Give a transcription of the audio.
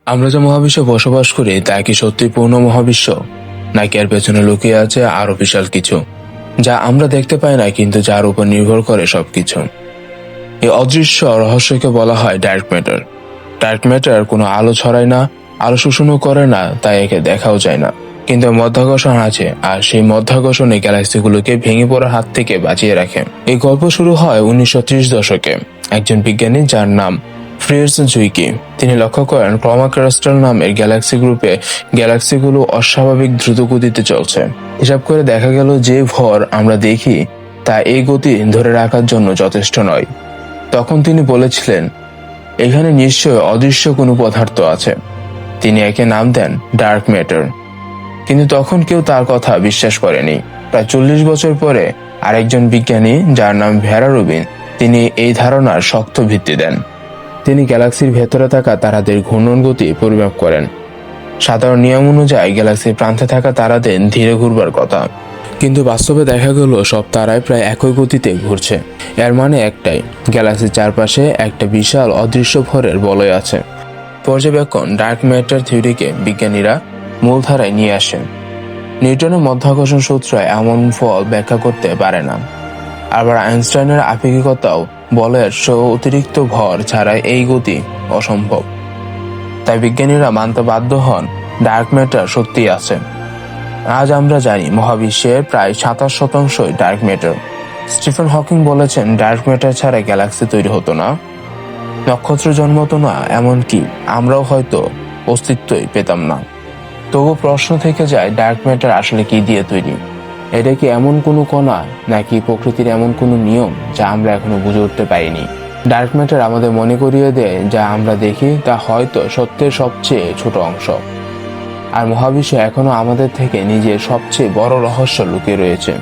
আমরা যে মহাবিশ্বে বসবাস করি তা কি সত্যি পূর্ণ মহাবিশ্ব, নাকি এর পেছনে লুকিয়ে আছে আরো বিশাল কিছু যা আমরা দেখতে পাই না, কিন্তু যার উপর নির্ভর করে সবকিছু? এই অদৃশ্য রহস্যকে বলা হয় ডার্ক ম্যাটার। ডার্ক ম্যাটার কোনো আলো ছড়ায় না, আলো শোষণও করে না, তাই একে দেখাও যায় না। কিন্তু মধ্যাকর্ষণ আছে, আর সেই মধ্যাকর্ষণে গ্যালাক্সিগুলোকে ভেঙে পড়ার হাত থেকে বাঁচিয়ে রাখে। এই গল্প শুরু হয় 1930 দশকে। একজন বিজ্ঞানী যার নাম ফ্রিটজ জুইকি, তিনি লক্ষ্য করেন ক্রোমাক্রাস্টার নামের গ্যালাক্সি গ্রুপে গ্যালাক্সিগুলো অস্বাভাবিক দ্রুত গতিতে চলছে। হিসাব করে দেখা গেল যে ভর আমরা দেখি তা এই গতি ধরে রাখার জন্য যথেষ্ট নয়। তখন তিনি বলেছিলেন, এখানে নিশ্চয় অদৃশ্য কোনো পদার্থ আছে। তিনি একে নাম দেন ডার্ক ম্যাটার। কিন্তু তখন কেউ তার কথা বিশ্বাস করেনি। প্রায় 40 বছর পরে আরেকজন বিজ্ঞানী যার নাম ভেরা রুবিন, তিনি এই ধারণার শক্ত ভিত্তি দেন। তিনি গ্যালাক্সির ভেতরে থাকা তারাদের ঘূর্ণন গতি পরিমাপ করেন। সাধারণ নিয়ম অনুযায়ী গ্যালাক্সির প্রান্তে থাকা তারাদের ধীরে ঘুরবার কথা, কিন্তু বাস্তবে দেখা গেল সব তারাই প্রায় একই গতিতে ঘুরছে। এর মানে একটাই, গ্যালাক্সির চারপাশে একটা বিশাল অদৃশ্য ভরের বলয় আছে। পর্যবেক্ষণ ডার্ক ম্যাটার থিওরিকে বিজ্ঞানীরা মূলধারায় নিয়ে আসেন। নিউটনের মধ্যাকর্ষণ সূত্র এমন ফল ব্যাখ্যা করতে পারে না। আবার আইনস্টাইনের আপেক্ষিকতাও বলের অতিরিক্ত ভর ছাড়া এই গতি অসম্ভব। তাই বিজ্ঞানীরা মানতে বাধ্য হন ডার্ক ম্যাটার সত্যিই আছে। আজ আমরা জানি মহাবিশ্বের প্রায় 27% ডার্ক ম্যাটার। স্টিফেন হকিং বলেছেন, ডার্ক ম্যাটার ছাড়া গ্যালাক্সি তৈরি হতো না, নক্ষত্র জন্মতো না, এমনকি আমরাও হয়তো অস্তিত্বই পেতাম না। তবু প্রশ্ন থেকে যায়, ডার্ক ম্যাটার আসলে কি দিয়ে তৈরি? এটা কি এমন কোনো কণা, নাকি প্রকৃতির এমন কোনো নিয়ম যা আমরা এখনো বুঝে উঠতে পারিনি? ডার্ক ম্যাটার আমাদের মনে করিয়ে দেয়, যা আমরা দেখি তা হয়তো সত্যের সবচেয়ে ছোট অংশ। আর মহাবিশ্ব এখনো আমাদের থেকে নিজের সবচেয়ে বড় রহস্য লুকিয়ে রয়েছে।